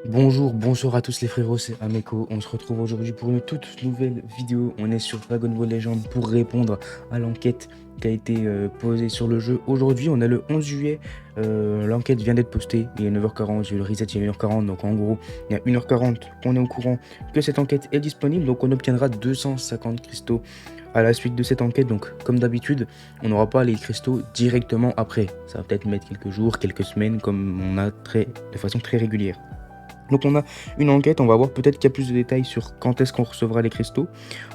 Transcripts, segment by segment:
Bonjour, bonsoir à tous les frérots, c'est Ameko. On se retrouve aujourd'hui pour une toute nouvelle vidéo. On est sur Dragon Ball Legend pour répondre à l'enquête qui a été posée sur le jeu. Aujourd'hui, on est le 11 juillet. L'enquête vient d'être postée. Il est 9h40, j'ai eu le reset, il est 1h40. Donc en gros, il y a 1h40 qu'on est au courant que cette enquête est disponible. Donc on obtiendra 250 cristaux à la suite de cette enquête. Donc comme d'habitude, on n'aura pas les cristaux directement après. Ça va peut-être mettre quelques jours, quelques semaines, comme on a de façon très régulière. Donc on a une enquête, on va voir peut-être qu'il y a plus de détails sur quand est-ce qu'on recevra les cristaux.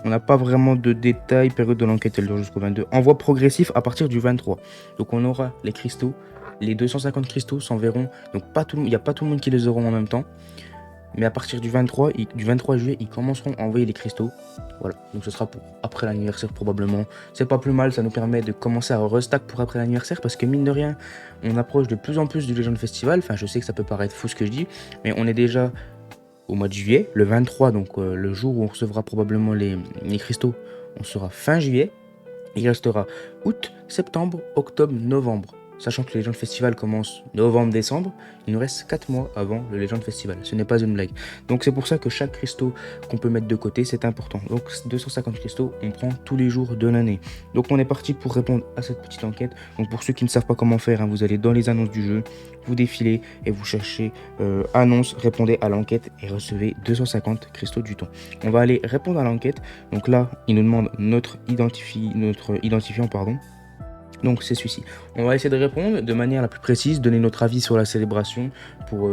On n'a pas vraiment de détails, période de l'enquête elle dure jusqu'au 22. Envoi progressif à partir du 23. Donc on aura les cristaux, les 250 cristaux s'enverront. Donc il n'y a pas tout le monde qui les aura en même temps. Mais à partir du 23 juillet, ils commenceront à envoyer les cristaux. Voilà, donc ce sera pour après l'anniversaire probablement. C'est pas plus mal, ça nous permet de commencer à restack pour après l'anniversaire parce que mine de rien, on approche de plus en plus du Legend Festival. Enfin, je sais que ça peut paraître fou ce que je dis, mais on est déjà au mois de juillet, le 23, donc le jour où on recevra probablement les cristaux, on sera fin juillet. Il restera août, septembre, octobre, novembre. Sachant que le Legend Festival commence novembre-décembre, il nous reste 4 mois avant le Legend Festival. Ce n'est pas une blague. Donc c'est pour ça que chaque cristaux qu'on peut mettre de côté, c'est important. Donc 250 cristaux, on prend tous les jours de l'année. Donc on est parti pour répondre à cette petite enquête. Donc pour ceux qui ne savent pas comment faire, vous allez dans les annonces du jeu, vous défilez et vous cherchez annonce, répondez à l'enquête et recevez 250 cristaux du temps. On va aller répondre à l'enquête. Donc là, il nous demande notre identifiant, pardon. Donc c'est celui-ci. On va essayer de répondre de manière la plus précise, donner notre avis sur la célébration pour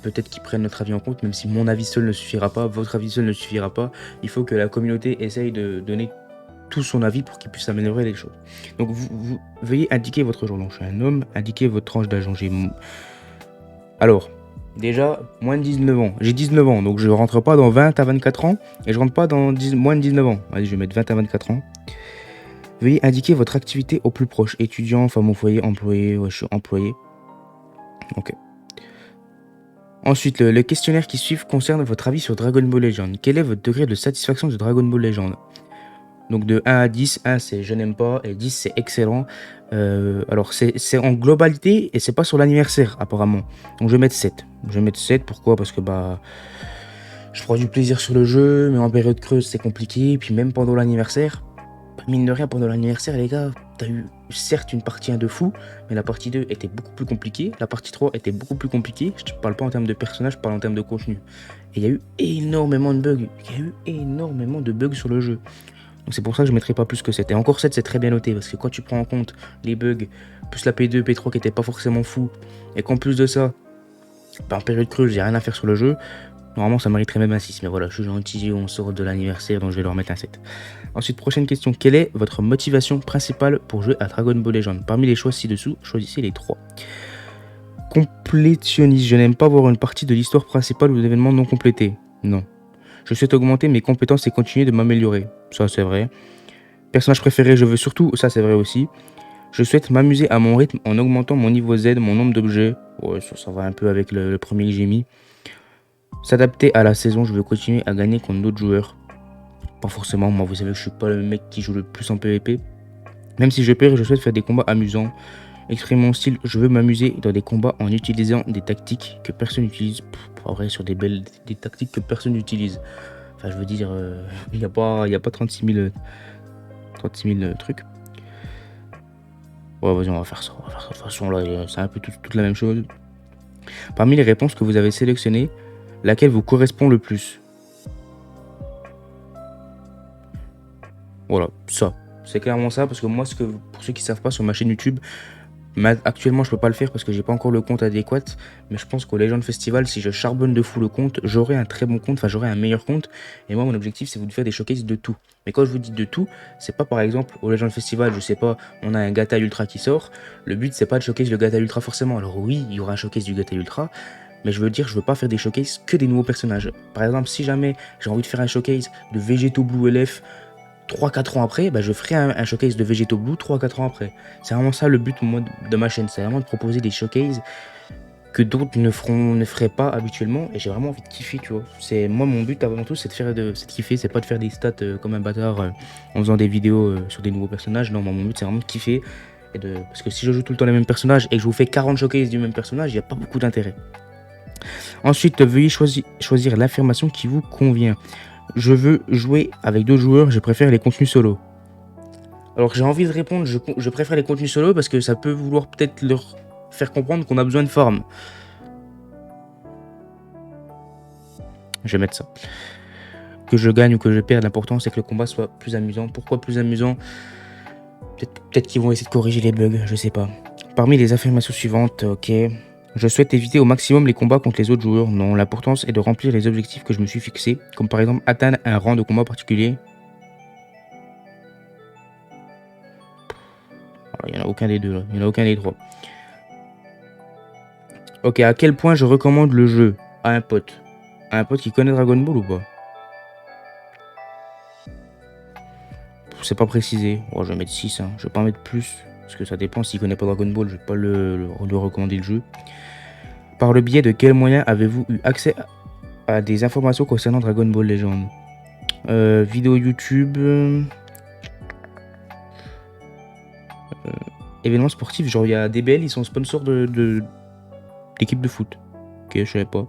peut-être qu'ils prennent notre avis en compte, même si mon avis seul ne suffira pas, votre avis seul ne suffira pas. Il faut que la communauté essaye de donner tout son avis pour qu'il puisse améliorer les choses. Donc vous veuillez indiquer votre genre. Donc je suis un homme, indiquez votre tranche d'âge. Alors, déjà, moins de 19 ans. J'ai 19 ans, donc je rentre pas dans 20 à 24 ans et je rentre pas dans moins de 19 ans. Allez, je vais mettre 20 à 24 ans. Veuillez indiquer votre activité au plus proche. Étudiant, femme au foyer, employé. Ouais, je suis employé. Ok. Ensuite, le questionnaire qui suit concerne votre avis sur Dragon Ball Legend. Quel est votre degré de satisfaction de Dragon Ball Legend? Donc de 1 à 10, 1 c'est je n'aime pas et 10 c'est excellent. Alors c'est en globalité et c'est pas sur l'anniversaire apparemment. Donc je vais mettre 7. Je vais mettre 7, pourquoi? Parce que je prends du plaisir sur le jeu, mais en période creuse c'est compliqué. Puis même pendant l'anniversaire, mine de rien, pendant l'anniversaire, les gars, t'as eu certes une partie 1 de fou, mais la partie 2 était beaucoup plus compliquée. La partie 3 était beaucoup plus compliquée. Je te parle pas en termes de personnage, je parle en termes de contenu. Et il y a eu énormément de bugs. Il y a eu énormément de bugs sur le jeu. Donc c'est pour ça que je ne mettrai pas plus que 7. Et encore 7, c'est très bien noté, parce que quand tu prends en compte les bugs, plus la P2, P3 qui était pas forcément fou, et qu'en plus de ça, en période creuse, j'ai rien à faire sur le jeu, normalement ça mériterait même un 6. Mais voilà, je suis gentil, on sort de l'anniversaire, donc je vais leur mettre un 7. Ensuite, prochaine question. Quelle est votre motivation principale pour jouer à Dragon Ball Legend? Parmi les choix ci-dessous, choisissez les 3. Complétionniste. Je n'aime pas voir une partie de l'histoire principale ou d'événements non complétés. Non. Je souhaite augmenter mes compétences et continuer de m'améliorer. Ça, c'est vrai. Personnage préféré, je veux surtout... Ça, c'est vrai aussi. Je souhaite m'amuser à mon rythme en augmentant mon niveau Z, mon nombre d'objets. Ouais, ça va un peu avec le premier que j'ai mis. S'adapter à la saison, je veux continuer à gagner contre d'autres joueurs. Pas forcément, moi vous savez que je suis pas le mec qui joue le plus en PvP. Même si je perds, je souhaite faire des combats amusants. Exprimer mon style, je veux m'amuser dans des combats en utilisant des tactiques que personne n'utilise. En vrai, sur des tactiques que personne n'utilise. Enfin, je veux dire, il n'y a pas 36 000 trucs. Ouais, vas-y, on va faire ça. De toute façon, là, c'est un peu toute la même chose. Parmi les réponses que vous avez sélectionnées, laquelle vous correspond le plus? Voilà, ça. C'est clairement ça, parce que moi, pour ceux qui ne savent pas, sur ma chaîne YouTube, actuellement, je peux pas le faire parce que j'ai pas encore le compte adéquat. Mais je pense qu'au Legend Festival, si je charbonne de fou le compte, j'aurai un très bon compte, enfin j'aurai un meilleur compte. Et moi, mon objectif, c'est de faire des showcases de tout. Mais quand je vous dis de tout, c'est pas par exemple au Legend Festival, je sais pas, on a un Gata Ultra qui sort. Le but, c'est pas de showcase le Gata Ultra forcément. Alors oui, il y aura un showcase du Gata Ultra. Mais je veux dire, je veux pas faire des showcases que des nouveaux personnages. Par exemple, si jamais j'ai envie de faire un showcase de Végéto Blue LF 3-4 ans après, je ferai un showcase de Végéto Blue 3-4 ans après. C'est vraiment ça le but moi, de ma chaîne, c'est vraiment de proposer des showcases que d'autres ne feraient pas habituellement, et j'ai vraiment envie de kiffer, tu vois. C'est moi mon but avant tout, c'est de kiffer, c'est pas de faire des stats comme un bâtard en faisant des vidéos sur des nouveaux personnages. Non, moi mon but c'est vraiment de kiffer parce que si je joue tout le temps les mêmes personnages et que je vous fais 40 showcases du même personnage, il n'y a pas beaucoup d'intérêt. Ensuite, veuillez choisir l'affirmation qui vous convient. Je veux jouer avec d'autres joueurs, je préfère les contenus solo. Alors j'ai envie de répondre, je préfère les contenus solo parce que ça peut vouloir peut-être leur faire comprendre qu'on a besoin de farm. Je vais mettre ça. Que je gagne ou que je perde, l'important c'est que le combat soit plus amusant. Pourquoi plus amusant? Peut-être qu'ils vont essayer de corriger les bugs, je sais pas. Parmi les affirmations suivantes, ok. Je souhaite éviter au maximum les combats contre les autres joueurs. Non, l'importance est de remplir les objectifs que je me suis fixés, comme par exemple atteindre un rang de combat particulier. Il n'y en a aucun des deux là, il n'y en a aucun des trois. Ok, à quel point je recommande le jeu à un pote? À un pote qui connaît Dragon Ball ou pas? C'est pas précisé. Oh, je vais mettre 6, hein. Je vais pas mettre plus, parce que ça dépend. S'il connaît pas Dragon Ball, je vais pas lui recommander le jeu. Par le biais de quels moyens avez-vous eu accès à des informations concernant Dragon Ball Legend? Vidéo YouTube, événements sportifs, genre il y a DBL, ils sont sponsors d'équipe de foot. Ok, je savais pas.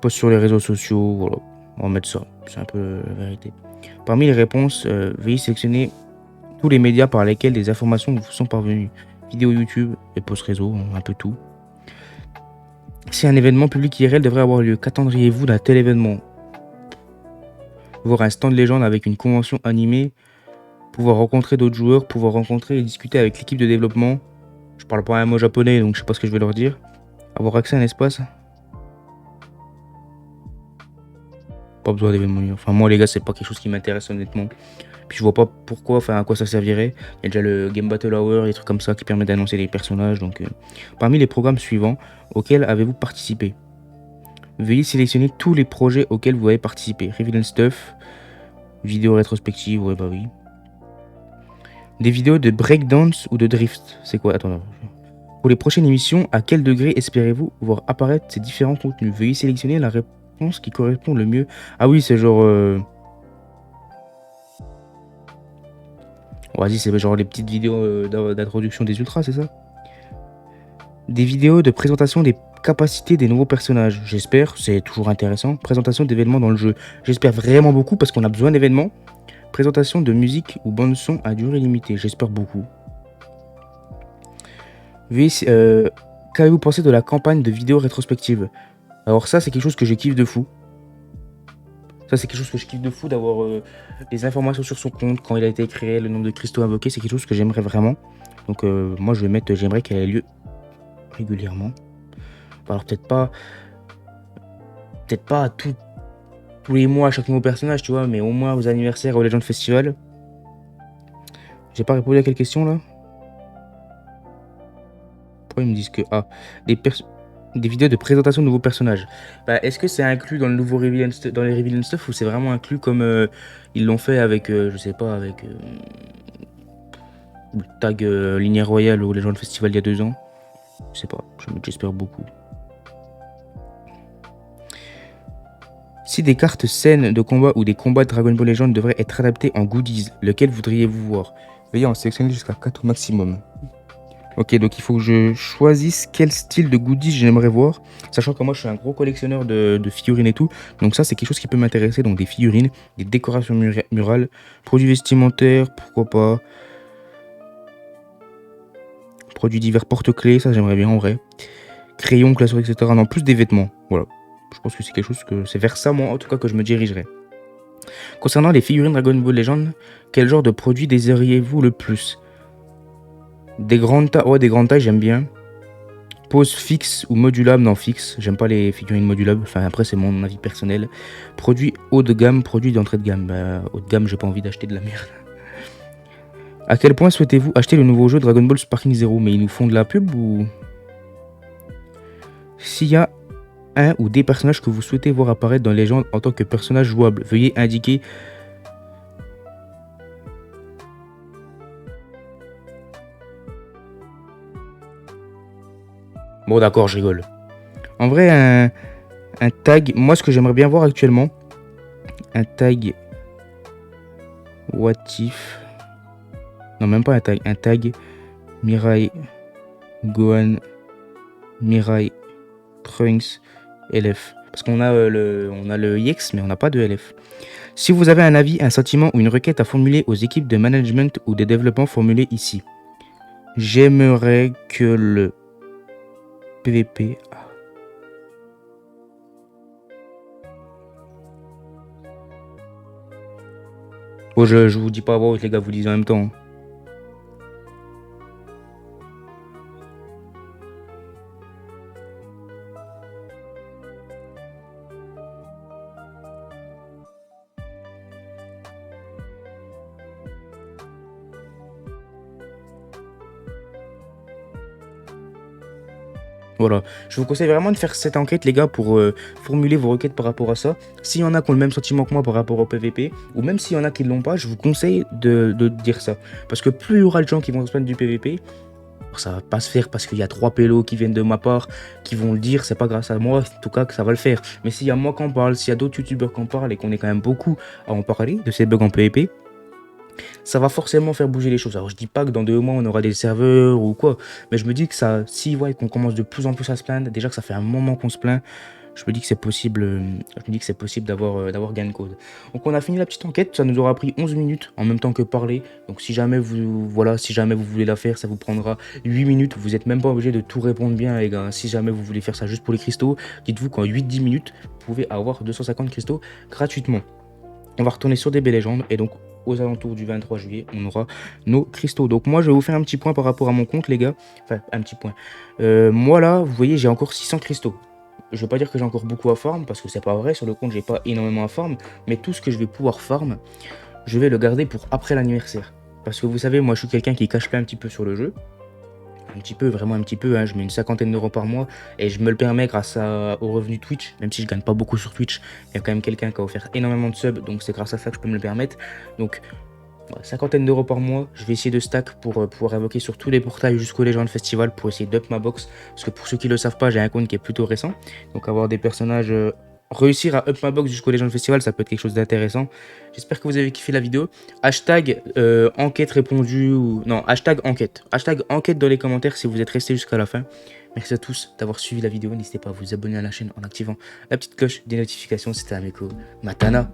Post sur les réseaux sociaux, voilà. On va mettre ça, c'est un peu la vérité. Parmi les réponses, veuillez sélectionner tous les médias par lesquels des informations vous sont parvenues. Vidéo YouTube et post réseau, un peu tout. Si un événement public IRL devrait avoir lieu, qu'attendriez-vous d'un tel événement? Voir un stand légende avec une convention animée, pouvoir rencontrer d'autres joueurs, pouvoir rencontrer et discuter avec l'équipe de développement. Je parle pas un mot japonais, donc je sais pas ce que je vais leur dire. Avoir accès à un espace. Pas besoin d'événements. Enfin, moi, les gars, c'est pas quelque chose qui m'intéresse honnêtement. Puis je vois pas pourquoi, enfin, à quoi ça servirait. Il y a déjà le Game Battle Hour, des trucs comme ça qui permettent d'annoncer les personnages. Donc, parmi les programmes suivants, auxquels avez-vous participé? Veuillez sélectionner tous les projets auxquels vous avez participé. Reveal and Stuff, vidéo rétrospective, ouais, bah oui. Des vidéos de breakdance ou de drift. C'est quoi? Attends, là. Pour les prochaines émissions, à quel degré espérez-vous voir apparaître ces différents contenus? Veuillez sélectionner la réponse qui correspond le mieux. Ah oui, c'est genre... Vas-y, c'est genre les petites vidéos d'introduction des ultras, c'est ça? Des vidéos de présentation des capacités des nouveaux personnages. J'espère, c'est toujours intéressant. Présentation d'événements dans le jeu. J'espère vraiment beaucoup parce qu'on a besoin d'événements. Présentation de musique ou bande son à durée limitée. J'espère beaucoup. Qu'avez-vous pensé de la campagne de vidéos rétrospectives? Alors ça, c'est quelque chose que je kiffe de fou. Ça, c'est quelque chose que je kiffe de fou, d'avoir les informations sur son compte, quand il a été créé, le nombre de cristaux invoqués. C'est quelque chose que j'aimerais vraiment. Donc moi, je vais mettre, j'aimerais qu'elle ait lieu régulièrement. Alors peut-être pas tous les mois à chaque nouveau personnage, tu vois, mais au moins aux anniversaires, aux Legend Festival. J'ai pas répondu à quelle question là? Pourquoi ils me disent que des vidéos de présentation de nouveaux personnages? Bah, est-ce que c'est inclus dans le nouveau dans les Reveal and Stuff, ou c'est vraiment inclus comme ils l'ont fait avec, je sais pas, avec le tag Lignée Royale au Legend Festival il y a 2 ans? Je sais pas, j'espère beaucoup. Si des cartes scènes de combat ou des combats de Dragon Ball Legend devraient être adaptés en goodies, lequel voudriez-vous voir? Veuillez en sélectionner jusqu'à 4 au maximum. Ok, donc il faut que je choisisse quel style de goodies j'aimerais voir, sachant que moi je suis un gros collectionneur de figurines et tout, donc ça c'est quelque chose qui peut m'intéresser, donc des figurines, des décorations murales, produits vestimentaires, pourquoi pas, produits divers porte-clés, ça j'aimerais bien en vrai, crayons, classeurs, etc. Non, plus des vêtements, voilà. Je pense que c'est quelque chose c'est vers ça moi en tout cas que je me dirigerai. Concernant les figurines Dragon Ball Legend, quel genre de produit désiriez-vous le plus? Des grandes tailles, ouais, des grandes tailles j'aime bien. Pose fixe ou modulable? Non, fixe. J'aime pas les figurines modulables. Enfin, après, c'est mon avis personnel. Produit haut de gamme, produit d'entrée de gamme. Bah, haut de gamme, j'ai pas envie d'acheter de la merde. À quel point souhaitez-vous acheter le nouveau jeu Dragon Ball Sparking Zero? Mais ils nous font de la pub ou... S'il y a un ou des personnages que vous souhaitez voir apparaître dans Legend en tant que personnage jouable, veuillez indiquer... Bon, d'accord, je rigole. En vrai, un tag... Moi, ce que j'aimerais bien voir actuellement, un tag... What if... Non, même pas un tag. Un tag Mirai, Gohan, Mirai, Trunks, LF. Parce qu'on a, on a le IX, mais on n'a pas de LF. Si vous avez un avis, un sentiment ou une requête à formuler aux équipes de management ou de développement, formulez ici. J'aimerais que le PVP... Oh, je vous dis pas, wow, les gars, vous lisez en même temps. Voilà, je vous conseille vraiment de faire cette enquête, les gars, pour formuler vos requêtes par rapport à ça. S'il y en a qui ont le même sentiment que moi par rapport au PVP, ou même s'il y en a qui ne l'ont pas, je vous conseille de dire ça. Parce que plus il y aura de gens qui vont se plaindre du PVP, ça va pas se faire parce qu'il y a 3 pélos qui viennent de ma part, qui vont le dire, c'est pas grâce à moi, en tout cas que ça va le faire. Mais s'il y a moi qui en parle, s'il y a d'autres youtubeurs qui en parlent et qu'on est quand même beaucoup à en parler de ces bugs en PVP, ça va forcément faire bouger les choses. Alors je dis pas que dans 2 mois on aura des serveurs ou quoi, mais je me dis que ça, si voient qu'on commence de plus en plus à se plaindre, déjà que ça fait un moment qu'on se plaint, je me dis que c'est possible, d'avoir gain de cause. Donc on a fini la petite enquête, ça nous aura pris 11 minutes en même temps que parler. Donc si jamais vous, voilà, si jamais vous voulez la faire, ça vous prendra 8 minutes. Vous n'êtes même pas obligé de tout répondre bien, les gars. Si jamais vous voulez faire ça juste pour les cristaux, dites-vous qu'en 8-10 minutes, vous pouvez avoir 250 cristaux gratuitement. On va retourner sur DB Legends et donc aux alentours du 23 juillet, on aura nos cristaux. Donc moi, je vais vous faire un petit point par rapport à mon compte, les gars. Enfin, un petit point. Moi, là, vous voyez, j'ai encore 600 cristaux. Je ne vais pas dire que j'ai encore beaucoup à farm, parce que c'est pas vrai. Sur le compte, j'ai pas énormément à farm. Mais tout ce que je vais pouvoir farm, je vais le garder pour après l'anniversaire. Parce que vous savez, moi, je suis quelqu'un qui cache pas un petit peu sur le jeu. Un petit peu, vraiment un petit peu, hein. Je mets une cinquantaine d'euros par mois et je me le permets grâce aux revenus Twitch, même si je gagne pas beaucoup sur Twitch, il y a quand même quelqu'un qui a offert énormément de subs, donc c'est grâce à ça que je peux me le permettre. Donc, voilà, cinquantaine d'euros par mois, je vais essayer de stack pour pouvoir invoquer sur tous les portails jusqu'au Legend Festival pour essayer d'up ma box, parce que pour ceux qui le savent pas, j'ai un compte qui est plutôt récent, donc avoir des personnages... réussir à up ma box jusqu'au Legend Festival, ça peut être quelque chose d'intéressant. J'espère que vous avez kiffé la vidéo. Hashtag enquête répondue ou... Non, hashtag enquête. Hashtag enquête dans les commentaires si vous êtes resté jusqu'à la fin. Merci à tous d'avoir suivi la vidéo. N'hésitez pas à vous abonner à la chaîne en activant la petite cloche des notifications. C'était Ameko Matana.